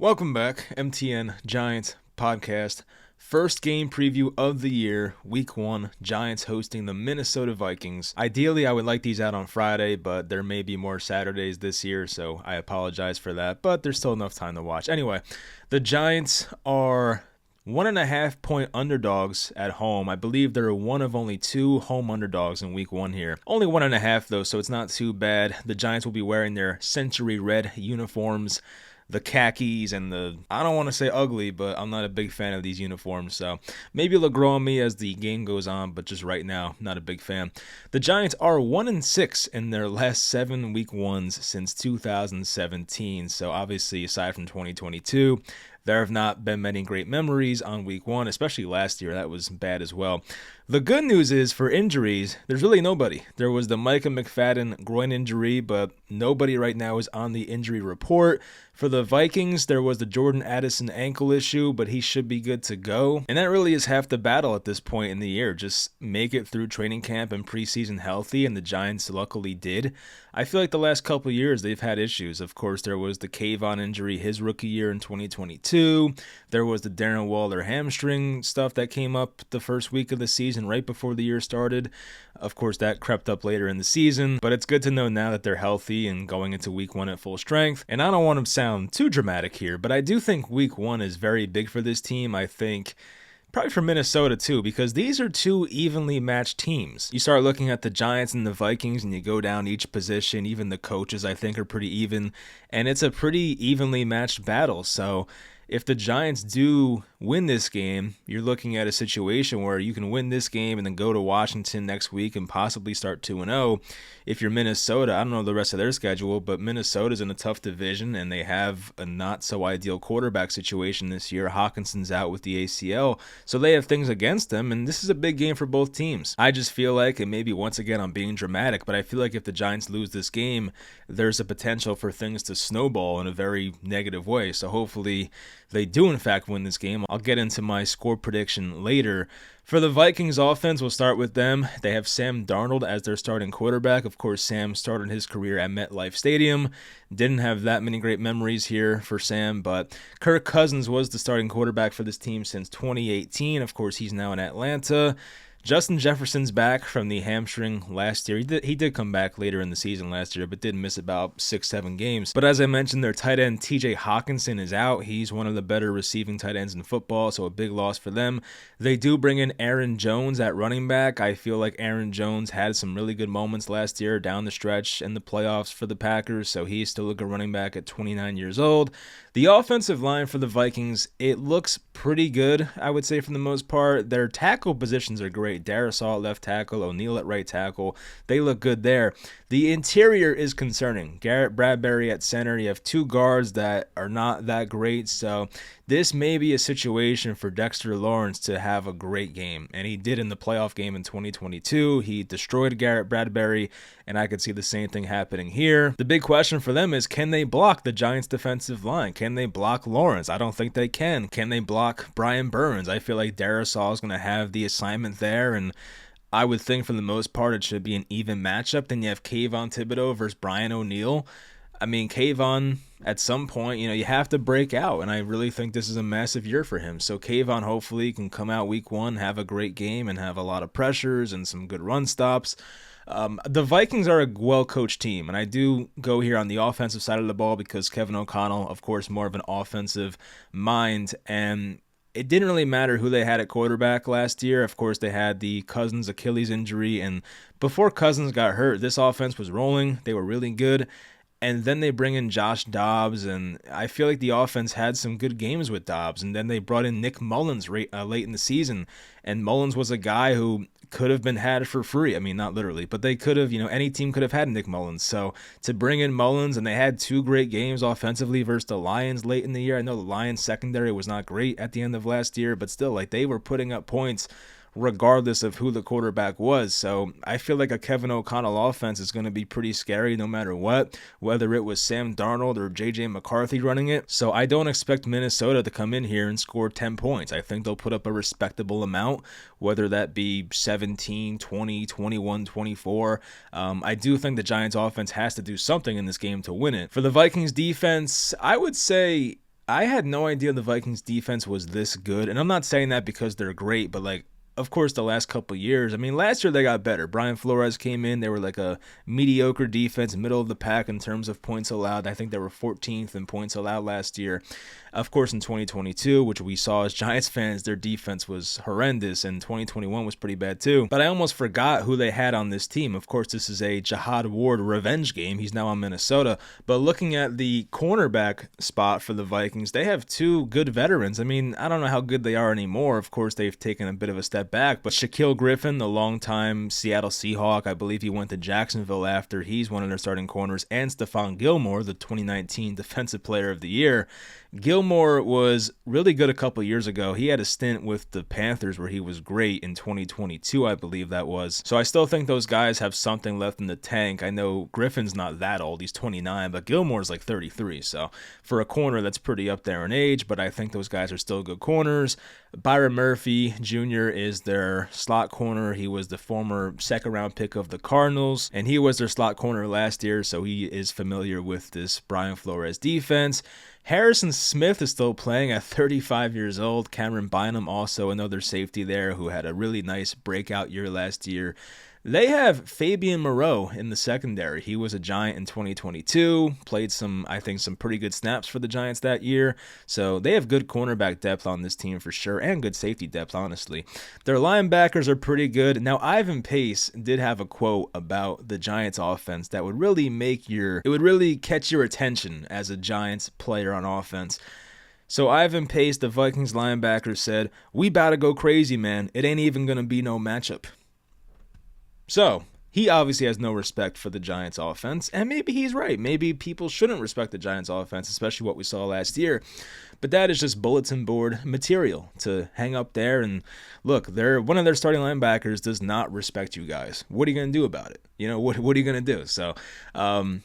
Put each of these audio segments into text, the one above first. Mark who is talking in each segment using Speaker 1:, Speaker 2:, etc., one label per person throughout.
Speaker 1: Welcome back, MTN Giants podcast. First game preview of the year, week 1, Giants hosting the Minnesota Vikings. Ideally, I would like these out on Friday, but there may be more Saturdays this year, so I apologize for that, but there's still enough time to watch. Anyway, the Giants are 1.5 point underdogs at home. I believe they're one of only 2 home underdogs in week 1 here. Only 1.5 though, so it's not too bad. The Giants will be wearing their century red uniforms, the khakis and I don't want to say ugly, but I'm not a big fan of these uniforms, so maybe it'll grow on me as the game goes on, but just right now, not a big fan. The Giants are 1-6 in their last 7 week 1s since 2017, so obviously aside from 2022, there have not been many great memories on week 1, especially last year. That was bad as well. The good news is for injuries, there's really nobody. There was the Micah McFadden groin injury, but nobody right now is on the injury report. For the Vikings, there was the Jordan Addison ankle issue, but he should be good to go. And that really is half the battle at this point in the year. Just make it through training camp and preseason healthy, and the Giants luckily did. I feel like the last couple of years they've had issues. Of course, there was the Kayvon injury his rookie year in 2022. There was the Darren Waller hamstring stuff that came up the first week of the season right before the year started. Of course, that crept up later in the season, but it's good to know now that they're healthy and going into week 1 at full strength. And I don't want to sound too dramatic here, but I do think week 1 is very big for this team. I think probably for Minnesota too, because these are 2 evenly matched teams. You start looking at the Giants and the Vikings and you go down each position, even the coaches I think are pretty even, and it's a pretty evenly matched battle. So if the Giants do win this game, you're looking at a situation where you can win this game and then go to Washington next week and possibly start 2-0. If you're Minnesota, I don't know the rest of their schedule, but Minnesota's in a tough division and they have a not so ideal quarterback situation this year. Hawkinson's out with the ACL, so they have things against them, and this is a big game for both teams. I just feel like, and maybe once again I'm being dramatic, but I feel like if the Giants lose this game, there's a potential for things to snowball in a very negative way. So hopefully they do in fact win this game. I'll get into my score prediction later. For the Vikings offense, we'll start with them. They have Sam Darnold as their starting quarterback. Of course, Sam started his career at MetLife Stadium. Didn't have that many great memories here for Sam, but Kirk Cousins was the starting quarterback for this team since 2018. Of course, he's now in Atlanta. Justin Jefferson's back from the hamstring last year. He did come back later in the season last year, but did miss about 6-7 games. But as I mentioned, their tight end TJ Hawkinson is out. He's one of the better receiving tight ends in football, so a big loss for them. They do bring in Aaron Jones at running back. I feel like Aaron Jones had some really good moments last year down the stretch in the playoffs for the Packers, so he's still a good running back at 29 years old. The offensive line for the Vikings, it looks pretty good, I would say, for the most part. Their tackle positions are great. Darisaw at left tackle, O'Neal at right tackle. They look good there. The interior is concerning. Garrett Bradbury at center. You have 2 guards that are not that great, so this may be a situation for Dexter Lawrence to have a great game, and he did in the playoff game in 2022. He destroyed Garrett Bradbury, and I could see the same thing happening here. The big question for them is, can they block the Giants' defensive line? Can they block Lawrence? I don't think they can. Can they block Brian Burns? I feel like Darisaw is going to have the assignment there, and I would think for the most part it should be an even matchup. Then you have Kayvon Thibodeau versus Brian O'Neal. I mean, Kayvon, at some point, you have to break out, and I really think this is a massive year for him. So Kayvon hopefully can come out week 1, have a great game, and have a lot of pressures and some good run stops. The Vikings are a well-coached team, and I do go here on the offensive side of the ball because Kevin O'Connell, of course, more of an offensive mind, and it didn't really matter who they had at quarterback last year. Of course, they had the Cousins Achilles injury, and before Cousins got hurt, this offense was rolling. They were really good. And then they bring in Josh Dobbs, and I feel like the offense had some good games with Dobbs. And then they brought in Nick Mullins late in the season, and Mullins was a guy who could have been had for free. I mean, not literally, but they could have, any team could have had Nick Mullins. So to bring in Mullins, and they had 2 great games offensively versus the Lions late in the year. I know the Lions secondary was not great at the end of last year, but still, they were putting up points regardless of who the quarterback was. So I feel like a Kevin O'Connell offense is going to be pretty scary no matter what, whether it was Sam Darnold or J.J. McCarthy running it. So I don't expect Minnesota to come in here and score 10 points. I think they'll put up a respectable amount, whether that be 17, 20, 21, 24. I do think the Giants offense has to do something in this game to win it. For the Vikings defense, I would say I had no idea the Vikings defense was this good. And I'm not saying that because they're great, but like, of course, the last couple of years. I mean, last year they got better. Brian Flores came in. They were like a mediocre defense, middle of the pack in terms of points allowed. I think they were 14th in points allowed last year. Of course, in 2022, which we saw as Giants fans, their defense was horrendous, and 2021 was pretty bad too. But I almost forgot who they had on this team. Of course, this is a Jihad Ward revenge game. He's now on Minnesota. But looking at the cornerback spot for the Vikings, they have two good veterans. I mean, I don't know how good they are anymore. Of course, they've taken a bit of a step back. But Shaquille Griffin, the longtime Seattle Seahawk, I believe he went to Jacksonville after. He's one of their starting corners. And Stephon Gilmore, the 2019 Defensive Player of the Year. Gilmore was really good a couple years ago. He had a stint with the Panthers where he was great in 2022, I believe that was. So I still think those guys have something left in the tank. I know Griffin's not that old. He's 29, but Gilmore's like 33. So for a corner, that's pretty up there in age, but I think those guys are still good corners. Byron Murphy Jr. is their slot corner. He was the former second-round pick of the Cardinals, and he was their slot corner last year, so he is familiar with this Brian Flores defense. Harrison Smith is still playing at 35 years old. Cameron Bynum, also another safety there who had a really nice breakout year last year. They have Fabian Moreau in the secondary. He was a Giant in 2022, played some pretty good snaps for the Giants that year. So they have good cornerback depth on this team for sure, and good safety depth, honestly. Their linebackers are pretty good. Now, Ivan Pace did have a quote about the Giants offense that would really catch your attention as a Giants player on offense. So Ivan Pace, the Vikings linebacker, said, "We bout to go crazy, man. It ain't even going to be no matchup." So, he obviously has no respect for the Giants offense, and maybe he's right. Maybe people shouldn't respect the Giants offense, especially what we saw last year. But that is just bulletin board material to hang up there. And look, one of their starting linebackers does not respect you guys. What are you going to do about it? You know, what are you going to do? So,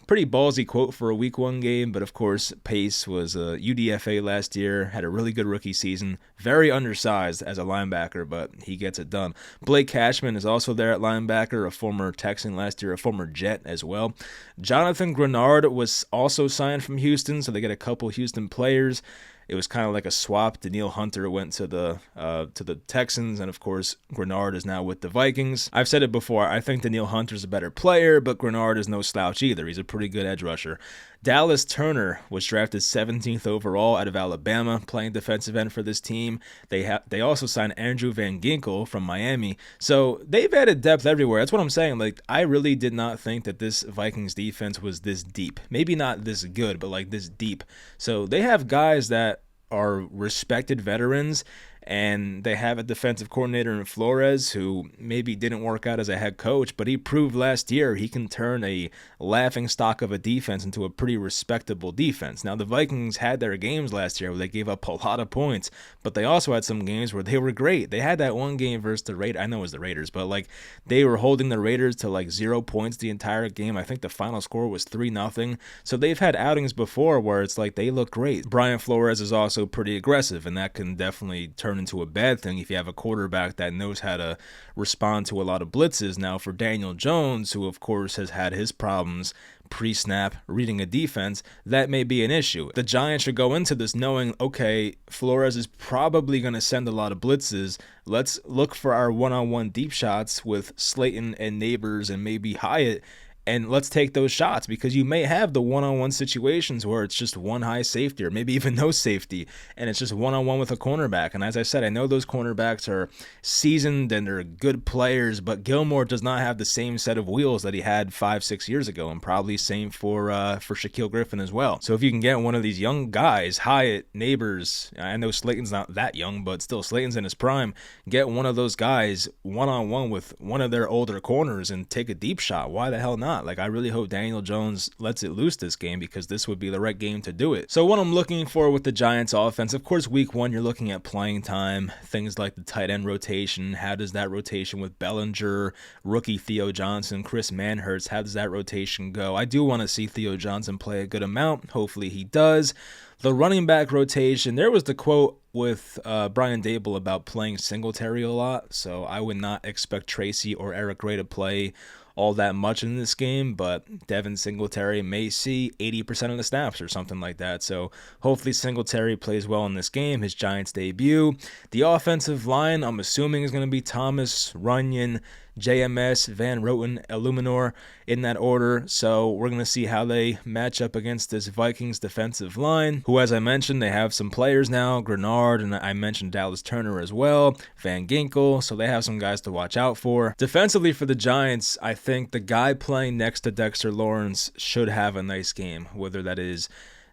Speaker 1: pretty ballsy quote for a week one game. But of course, Pace was a UDFA last year, had a really good rookie season, very undersized as a linebacker, but he gets it done. Blake Cashman is also there at linebacker, a former Texan last year, a former Jet as well. Jonathan Grenard was also signed from Houston, so they get a couple Houston players. It was kind of like a swap. Danielle Hunter went to the Texans, and of course, Grenard is now with the Vikings. I've said it before, I think Danielle Hunter's a better player, but Grenard is no slouch either. He's a pretty good edge rusher. Dallas Turner was drafted 17th overall out of Alabama, playing defensive end for this team. They also signed Andrew Van Ginkel from Miami. So they've added depth everywhere. That's what I'm saying. Like, I really did not think that this Vikings defense was this deep. Maybe not this good, but like this deep. So they have guys that are respected veterans, and they have a defensive coordinator in Flores who maybe didn't work out as a head coach, but he proved last year he can turn a laughing stock of a defense into a pretty respectable defense. Now, the Vikings had their games last year where they gave up a lot of points, but they also had some games where they were great. They had that one game versus the Raiders. I know it was the Raiders, but like they were holding the Raiders to like 0 points the entire game. I think the final score was 3-0. So they've had outings before where it's like they look great. Brian Flores is also pretty aggressive, and that can definitely turn into a bad thing if you have a quarterback that knows how to respond to a lot of blitzes. Now, for Daniel Jones, who of course has had his problems pre-snap reading a defense, that may be an issue. The Giants should go into this knowing, okay, Flores is probably going to send a lot of blitzes. Let's look for our one-on-one deep shots with Slayton and Neighbors and maybe Hyatt, and let's take those shots, because you may have the one-on-one situations where it's just one high safety or maybe even no safety, and it's just one-on-one with a cornerback. And as I said, I know those cornerbacks are seasoned and they're good players, but Gilmore does not have the same set of wheels that he had 5-6 years ago, and probably same for Shaquille Griffin as well. So if you can get one of these young guys, Hyatt, Neighbors, I know Slayton's not that young, but still Slayton's in his prime, get one of those guys one-on-one with one of their older corners and take a deep shot. Why the hell not? Like, I really hope Daniel Jones lets it loose this game, because this would be the right game to do it. So what I'm looking for with the Giants offense, of course, week one, you're looking at playing time, things like the tight end rotation. How does that rotation with Bellinger, rookie Theo Johnson, Chris Manhertz, how does that rotation go? I do want to see Theo Johnson play a good amount. Hopefully he does. The running back rotation, there was the quote with Brian Dable about playing Singletary a lot, so I would not expect Tracy or Eric Gray to play all that much in this game, but Devin Singletary may see 80% of the snaps or something like that. So hopefully Singletary plays well in this game, his Giants debut. The offensive line, I'm assuming, is going to be Thomas, Runyon, JMS, Van Roten, Illuminor in that order. So we're going to see how they match up against this Vikings defensive line, who, as I mentioned, they have some players now, Grenard, and I mentioned Dallas Turner as well, Van Ginkel, so they have some guys to watch out for. Defensively for the Giants, I think the guy playing next to Dexter Lawrence should have a nice game, whether that is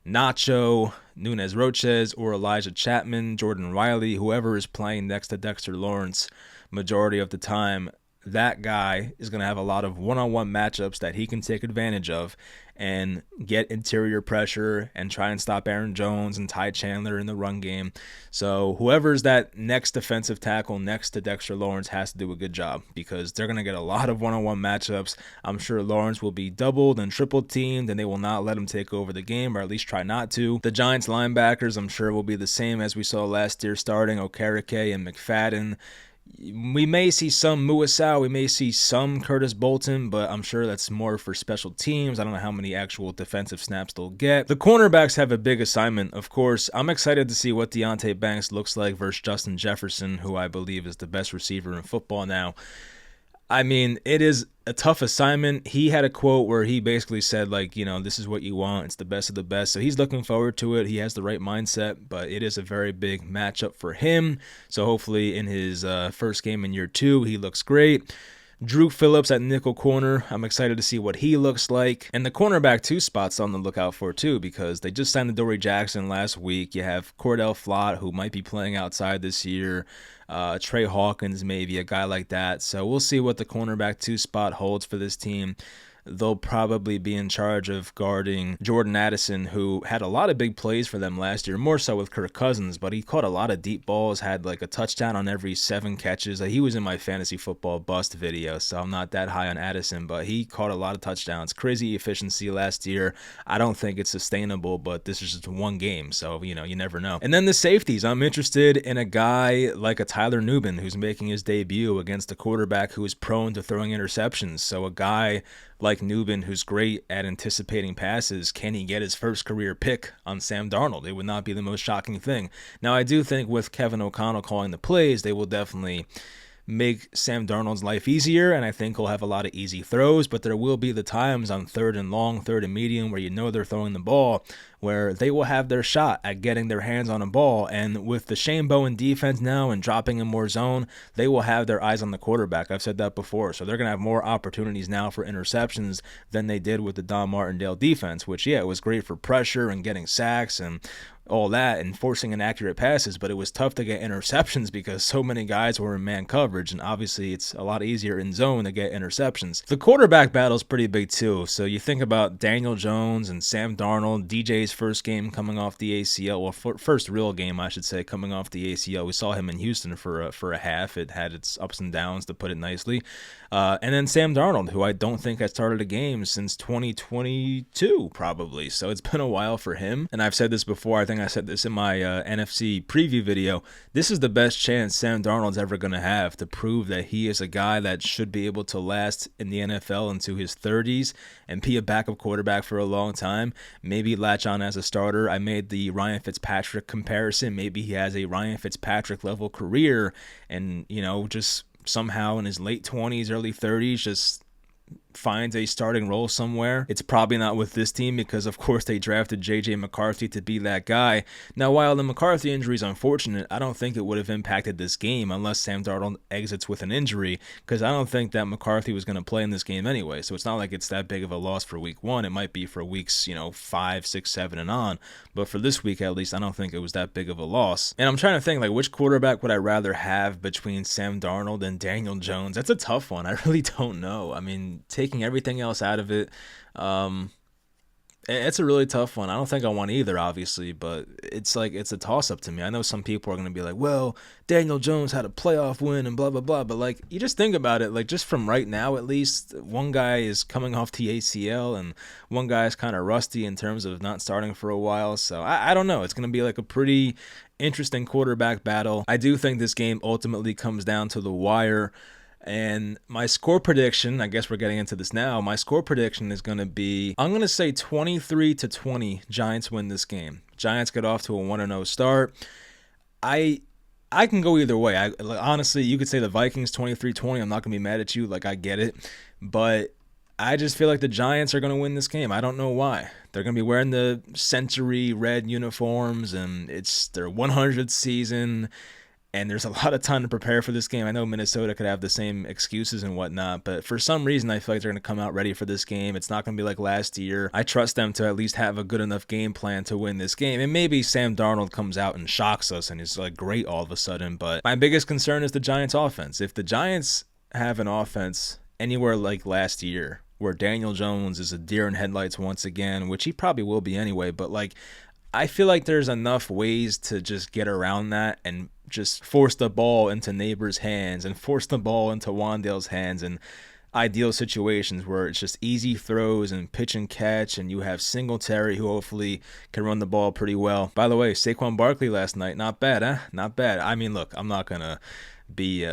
Speaker 1: Nacho, Nunez Roches, or Elijah Chapman, Jordan Riley, whoever is playing next to Dexter Lawrence majority of the time. That guy is going to have a lot of one-on-one matchups that he can take advantage of and get interior pressure and try and stop Aaron Jones and Ty Chandler in the run game. So whoever's that next defensive tackle next to Dexter Lawrence has to do a good job, because they're going to get a lot of one-on-one matchups. I'm sure Lawrence will be doubled and triple teamed, and they will not let him take over the game, or at least try not to. The Giants linebackers, I'm sure, will be the same as we saw last year, starting Okereke and McFadden. We may see some Muasau, we may see some Curtis Bolton, but I'm sure that's more for special teams. I don't know how many actual defensive snaps they'll get. The cornerbacks have a big assignment, of course. I'm excited to see what Deonte Banks looks like versus Justin Jefferson, who I believe is the best receiver in football now. I mean, it is a tough assignment. He had a quote where he basically said, like, you know, this is what you want. It's the best of the best. So he's looking forward to it. He has the right mindset, but it is a very big matchup for him. So hopefully in his first game in year 2, he looks great. Drew Phillips at nickel corner, I'm excited to see what he looks like. And the cornerback 2 spots on the lookout for too, because they just signed Adoree Jackson last week. You have Cordell Flott, who might be playing outside this year. Trey Hawkins, maybe, a guy like that. So we'll see what the cornerback 2 spot holds for this team. They'll probably be in charge of guarding Jordan Addison, who had a lot of big plays for them last year, more so with Kirk Cousins, but he caught a lot of deep balls, had like a touchdown on every 7 catches. He was in my fantasy football bust video, so I'm not that high on Addison, but he caught a lot of touchdowns. Crazy efficiency last year. I don't think it's sustainable, but this is just one game, so, you know, you never know. And then the safeties. I'm interested in a guy like a Tyler Nubin, who's making his debut against a quarterback who is prone to throwing interceptions. So a guy like Nubin, who's great at anticipating passes, can he get his first career pick on Sam Darnold? It would not be the most shocking thing. Now, I do think with Kevin O'Connell calling the plays, they will definitely make Sam Darnold's life easier, and I think he'll have a lot of easy throws, but there will be the times on 3rd and long, 3rd and medium, where you know they're throwing the ball, where they will have their shot at getting their hands on a ball. And with the Shane Bowen defense now and dropping in more zone, they will have their eyes on the quarterback. I've said that before. So they're going to have more opportunities now for interceptions than they did with the Don Martindale defense, which, yeah, it was great for pressure and getting sacks and all that and forcing inaccurate passes, but it was tough to get interceptions because so many guys were in man coverage, and obviously it's a lot easier in zone to get interceptions. The quarterback battle is pretty big too. So you think about Daniel Jones and Sam Darnold, DJ's first game coming off the ACL, well, first real game, I should say, coming off the ACL. We saw him in Houston for a half. It had its ups and downs, to put it nicely. And then Sam Darnold, who I don't think has started a game since 2022, probably. So it's been a while for him. And I've said this before. I think I said this in my NFC preview video. This is the best chance Sam Darnold's ever going to have to prove that he is a guy that should be able to last in the NFL into his 30s and be a backup quarterback for a long time. Maybe latch on as a starter. I made the Ryan Fitzpatrick comparison. Maybe he has a Ryan Fitzpatrick level career and, you know, just somehow in his late 20s, early 30s, just finds a starting role somewhere. It's probably not with this team because, of course, they drafted J.J. McCarthy to be that guy. Now, while the McCarthy injury is unfortunate, I don't think it would have impacted this game unless Sam Darnold exits with an injury, because I don't think that McCarthy was going to play in this game anyway. So it's not like it's that big of a loss for week 1. It might be for weeks, 5, 6, 7, and on. But for this week, at least, I don't think it was that big of a loss. And I'm trying to think, like, which quarterback would I rather have between Sam Darnold and Daniel Jones? That's a tough one. I really don't know. I mean, taking everything else out of it, it's a really tough one. I don't think I want either, obviously, but it's a toss-up to me. I know some people are going to be like, well, Daniel Jones had a playoff win and blah, blah, blah, but, like, you just think about it, like, just from right now, at least, one guy is coming off the ACL and one guy is kind of rusty in terms of not starting for a while, so I don't know. It's going to be, like, a pretty interesting quarterback battle. I do think this game ultimately comes down to the wire. And my score prediction, I guess we're getting into this now. My score prediction is going to be, I'm going to say 23-20 Giants win this game. Giants get off to a 1-0 start. I can go either way. Honestly, you could say the Vikings 23-20. I'm not going to be mad at you. I get it. But I just feel like the Giants are going to win this game. I don't know why. They're going to be wearing the century red uniforms, and it's their 100th season, and there's a lot of time to prepare for this game. I know Minnesota could have the same excuses and whatnot, but for some reason, I feel like they're going to come out ready for this game. It's not going to be like last year. I trust them to at least have a good enough game plan to win this game. And maybe Sam Darnold comes out and shocks us and is great all of a sudden. But my biggest concern is the Giants' offense. If the Giants have an offense anywhere like last year, where Daniel Jones is a deer in headlights once again, which he probably will be anyway, but I feel like there's enough ways to just get around that and just force the ball into Neighbor's hands and force the ball into Wandale's hands in ideal situations where it's just easy throws and pitch and catch, and you have Singletary who hopefully can run the ball pretty well. By the way, Saquon Barkley last night, not bad, huh? Not bad. I mean, look, I'm not going to be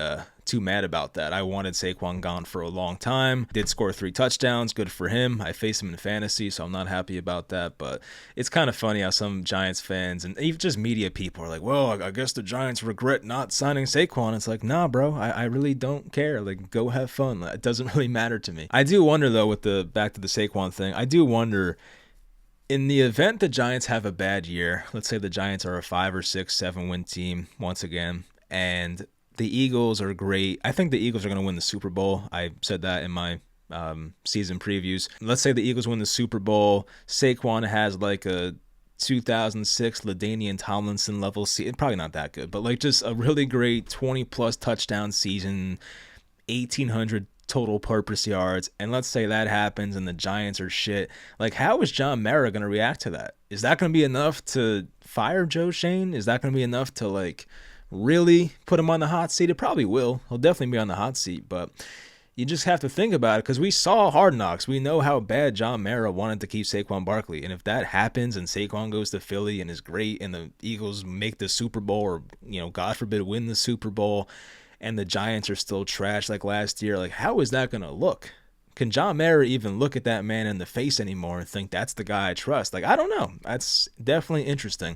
Speaker 1: too mad about that. I wanted Saquon gone for a long time. Did score 3 touchdowns. Good for him. I face him in fantasy, so I'm not happy about that. But it's kind of funny how some Giants fans and even just media people are like, well, I guess the Giants regret not signing Saquon. It's like, nah, bro, I really don't care. Go have fun. It doesn't really matter to me. I do wonder, though, back to the Saquon thing, I do wonder, in the event the Giants have a bad year, let's say the Giants are a 5 or 6, 7 win team once again, and the Eagles are great. I think the Eagles are going to win the Super Bowl. I said that in my season previews. Let's say the Eagles win the Super Bowl. Saquon has a 2006 LaDainian Tomlinson level season. Probably not that good, but just a really great 20-plus touchdown season, 1,800 total purpose yards. And let's say that happens and the Giants are shit. How is John Mara going to react to that? Is that going to be enough to fire Joe Shane? Is that going to be enough to really put him on the hot seat? It probably will. He'll definitely be on the hot seat, but you just have to think about it because we saw Hard Knocks. We know how bad John Mara wanted to keep Saquon Barkley, and if that happens and Saquon goes to Philly and is great and the Eagles make the Super Bowl or, God forbid, win the Super Bowl and the Giants are still trash like last year, how is that going to look? Can John Mara even look at that man in the face anymore and think that's the guy I trust? I don't know. That's definitely interesting.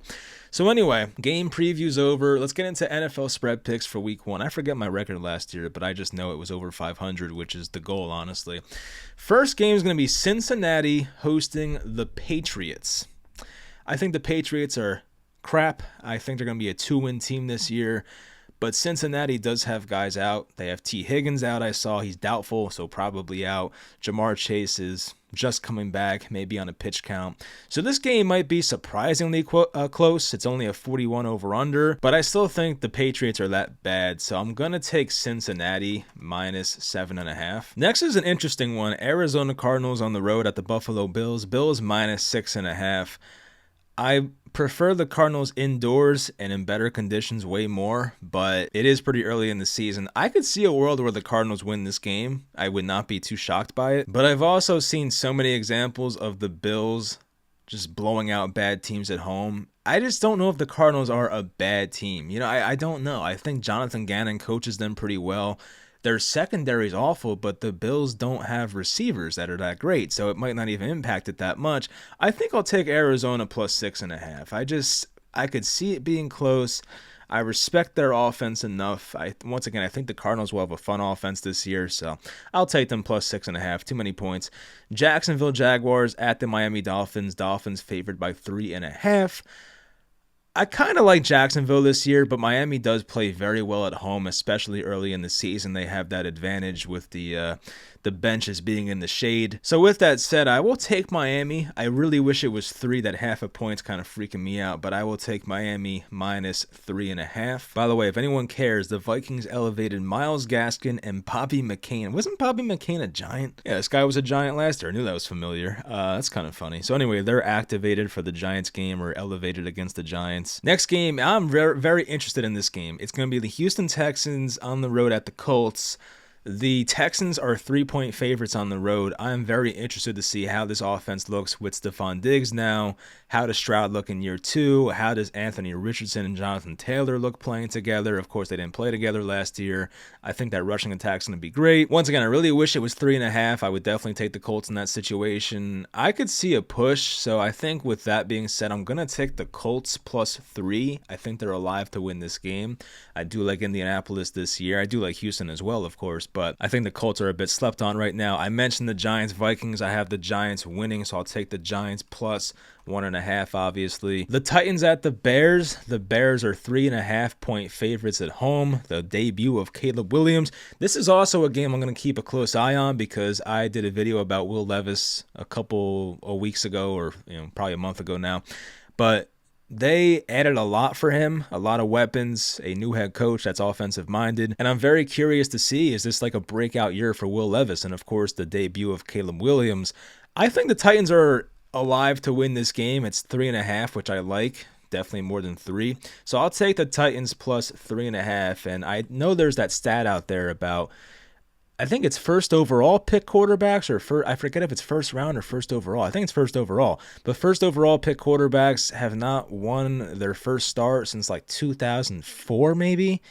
Speaker 1: So anyway, game preview's over. Let's get into NFL spread picks for week 1. I forget my record last year, but I just know it was over 500, which is the goal, honestly. First game is going to be Cincinnati hosting the Patriots. I think the Patriots are crap. I think they're going to be a 2-win team this year. But Cincinnati does have guys out. They have T. Higgins out, I saw. He's doubtful, so probably out. Jamar Chase is just coming back, maybe on a pitch count. So this game might be surprisingly close. It's only a 41 over-under, but I still think the Patriots are that bad, so I'm going to take Cincinnati minus 7.5. Next is an interesting one. Arizona Cardinals on the road at the Buffalo Bills. Bills minus 6.5. I prefer the Cardinals indoors and in better conditions way more, but it is pretty early in the season. I could see a world where the Cardinals win this game. I would not be too shocked by it, but I've also seen so many examples of the Bills just blowing out bad teams at home. I just don't know if the Cardinals are a bad team. I don't know. I think Jonathan Gannon coaches them pretty well. Their secondary is awful, but the Bills don't have receivers that are that great, so it might not even impact it that much. I think I'll take Arizona plus 6.5. I could see it being close. I respect their offense enough. Once again, I think the Cardinals will have a fun offense this year, so I'll take them plus 6.5. Too many points. Jacksonville Jaguars at the Miami Dolphins. Dolphins favored by 3.5. I kind of like Jacksonville this year, but Miami does play very well at home, especially early in the season. They have that advantage with the benches being in the shade. So with that said, I will take Miami. I really wish it was 3. That half a point's kind of freaking me out, but I will take Miami minus 3.5. By the way, if anyone cares, the Vikings elevated Myles Gaskin and Bobby McCain. Wasn't Bobby McCain a Giant? Yeah, this guy was a Giant last year. I knew that was familiar. That's kind of funny. So anyway, they're activated for the Giants game, or elevated against the Giants. Next game, I'm very, very interested in this game. It's going to be the Houston Texans on the road at the Colts. The Texans are 3-point favorites on the road. I'm very interested to see how this offense looks with Stephon Diggs now. How does Stroud look in year 2? How does Anthony Richardson and Jonathan Taylor look playing together? Of course, they didn't play together last year. I think that rushing attack's going to be great. Once again, I really wish it was 3.5. I would definitely take the Colts in that situation. I could see a push, so I think with that being said, I'm going to take the Colts plus 3. I think they're alive to win this game. I do like Indianapolis this year. I do like Houston as well, of course, but I think the Colts are a bit slept on right now. I mentioned the Giants-Vikings. I have the Giants winning, so I'll take the Giants plus 1.5, obviously. The Titans at the Bears. The Bears are 3.5-point favorites at home. The debut of Caleb Williams. This is also a game I'm going to keep a close eye on because I did a video about Will Levis a couple of weeks ago, or probably a month ago now. But they added a lot for him, a lot of weapons, a new head coach that's offensive minded. And I'm very curious to see, is this like a breakout year for Will Levis? And of course, the debut of Caleb Williams. I think the Titans are alive to win this game. It's 3.5, which I like. Definitely more than 3. So I'll take the Titans plus 3.5. And I know there's that stat out there about, I think it's first overall pick quarterbacks, or I forget if it's first round or first overall. I think it's first overall. But first overall pick quarterbacks have not won their first start since like 2004 maybe,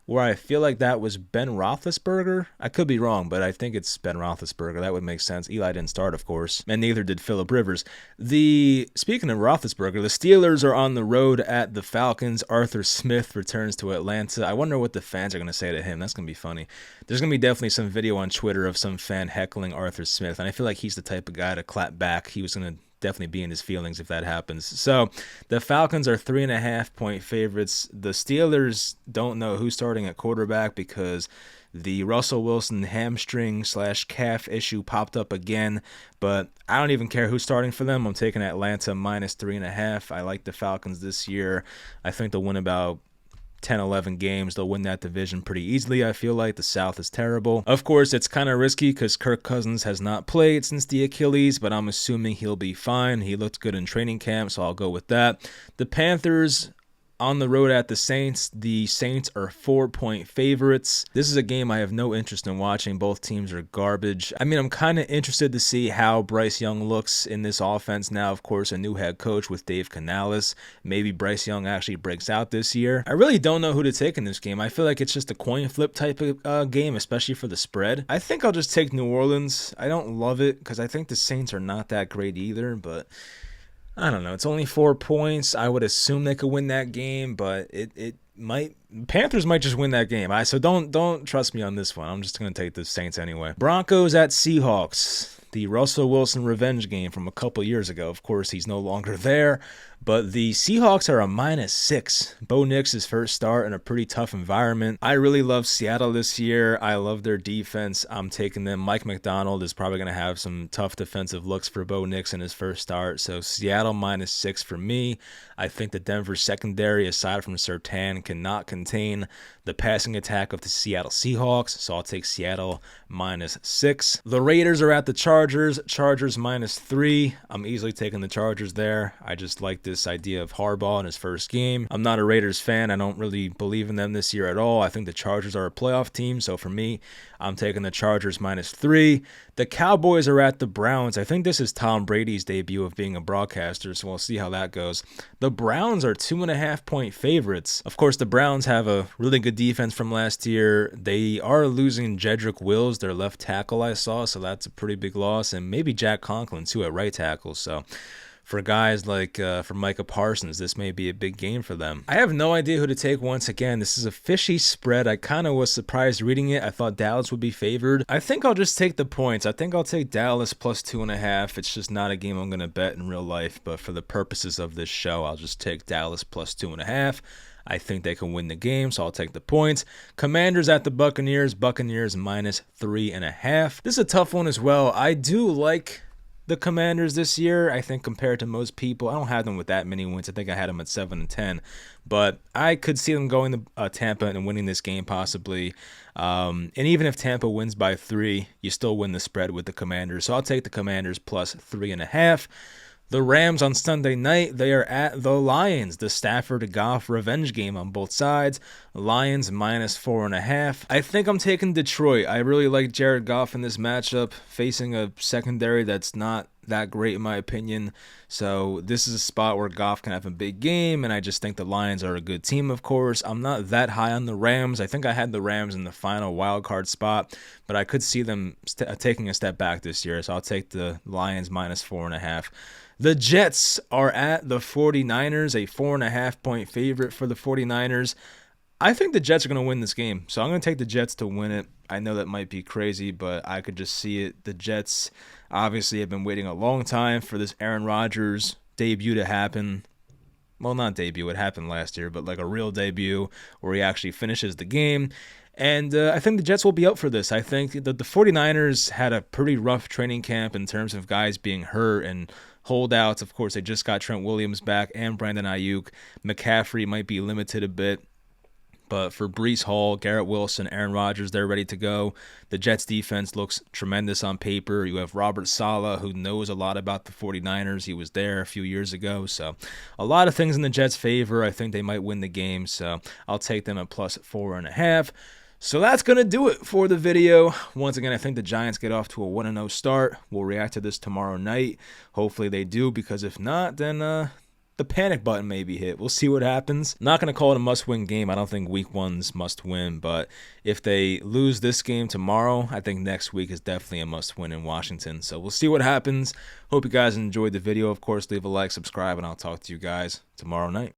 Speaker 1: where I feel like that was Ben Roethlisberger. I could be wrong, but I think it's Ben Roethlisberger. That would make sense. Eli didn't start, of course, and neither did Phillip Rivers. Speaking of Roethlisberger, the Steelers are on the road at the Falcons. Arthur Smith returns to Atlanta. I wonder what the fans are going to say to him. That's going to be funny. There's going to be definitely some video on Twitter of some fan heckling Arthur Smith, and I feel like he's the type of guy to clap back. He was going to definitely be in his feelings if that happens. So the Falcons are 3.5-point favorites. The Steelers don't know who's starting at quarterback because the Russell Wilson hamstring/calf issue popped up again, but I don't even care who's starting for them. I'm taking Atlanta minus 3.5. I like the Falcons this year. I think they'll win about 10, 11 games. They'll win that division pretty easily. I feel like the South is terrible. Of course, it's kind of risky because Kirk Cousins has not played since the Achilles, but I'm assuming he'll be fine. He looked good in training camp, so I'll go with that. The Panthers on the road at the Saints. The Saints are 4-point favorites. This is a game I have no interest in watching. Both teams are garbage. I mean, I'm kind of interested to see how Bryce Young looks in this offense now. Of course, a new head coach with Dave Canales. Maybe Bryce Young actually breaks out this year. I really don't know who to take in this game. I feel like it's just a coin flip type of game, especially for the spread. I think I'll just take New Orleans. I don't love it because I think the Saints are not that great either, but I don't know. It's only 4 points. I would assume they could win that game, but it might. Panthers might just win that game. So don't trust me on this one. I'm just going to take the Saints anyway. Broncos at Seahawks. The Russell Wilson revenge game from a couple years ago. Of course, he's no longer there, but the Seahawks are a -6. Bo Nix's first start in a pretty tough environment. I really love Seattle this year. I love their defense. I'm taking them. Mike McDonald is probably going to have some tough defensive looks for Bo Nix in his first start, so Seattle -6 for me. I think the Denver secondary, aside from Surtain, cannot contain the passing attack of the Seattle Seahawks, so I'll take Seattle -6. The Raiders are at the Chargers. Chargers -3. I'm easily taking the Chargers there. I just like this idea of Harbaugh in his first game. I'm not a Raiders fan. I don't really believe in them this year at all. I think the Chargers are a playoff team, so for me, I'm taking the Chargers -3. The Cowboys are at the Browns. I think this is Tom Brady's debut of being a broadcaster, so we'll see how that goes. The Browns are 2.5-point favorites. Of course, the Browns have a really good defense from last year. They are losing Jedrick Wills, their left tackle, I saw, so that's a pretty big loss, and maybe Jack Conklin, too, at right tackle, so for guys like for Micah Parsons, this may be a big game for them. I have no idea who to take once again. This is a fishy spread. I kind of was surprised reading it. I thought Dallas would be favored. I think I'll just take the points. I think I'll take Dallas plus 2.5. It's just not a game I'm going to bet in real life, but for the purposes of this show, I'll just take Dallas plus 2.5. I think they can win the game, so I'll take the points. Commanders at the Buccaneers. Buccaneers -3.5. This is a tough one as well. I do like the Commanders this year. I think compared to most people, I don't have them with that many wins. I think I had them at 7-10, but I could see them going to Tampa and winning this game possibly. And even if Tampa wins by 3, you still win the spread with the Commanders. So I'll take the Commanders plus 3.5. The Rams on Sunday night, they are at the Lions. The Stafford Goff revenge game on both sides. Lions -4.5. I think I'm taking Detroit. I really like Jared Goff in this matchup, facing a secondary that's not that great in my opinion. So this is a spot where Goff can have a big game, and I just think the Lions are a good team, of course. I'm not that high on the Rams. I think I had the Rams in the final wild card spot, but I could see them taking a step back this year, so I'll take the Lions -4.5. The Jets are at the 49ers, a 4.5-point favorite for the 49ers. I think the Jets are going to win this game, so I'm going to take the Jets to win it. I know that might be crazy, but I could just see it. The Jets obviously have been waiting a long time for this Aaron Rodgers debut to happen. Well, not debut, it happened last year, but like a real debut where he actually finishes the game. And I think the Jets will be up for this. I think that the 49ers had a pretty rough training camp in terms of guys being hurt and holdouts. Of course, they just got Trent Williams back and Brandon Ayuk. McCaffrey might be limited a bit. But for Breece Hall, Garrett Wilson, Aaron Rodgers, they're ready to go. The Jets defense looks tremendous on paper. You have Robert Saleh, who knows a lot about the 49ers. He was there a few years ago. So a lot of things in the Jets' favor. I think they might win the game. So I'll take them at +4.5. So that's going to do it for the video. Once again, I think the Giants get off to a 1-0 start. We'll react to this tomorrow night. Hopefully they do, because if not, then the panic button may be hit. We'll see what happens. Not going to call it a must-win game. I don't think week one's must-win, but if they lose this game tomorrow, I think next week is definitely a must-win in Washington. So we'll see what happens. Hope you guys enjoyed the video. Of course, leave a like, subscribe, and I'll talk to you guys tomorrow night.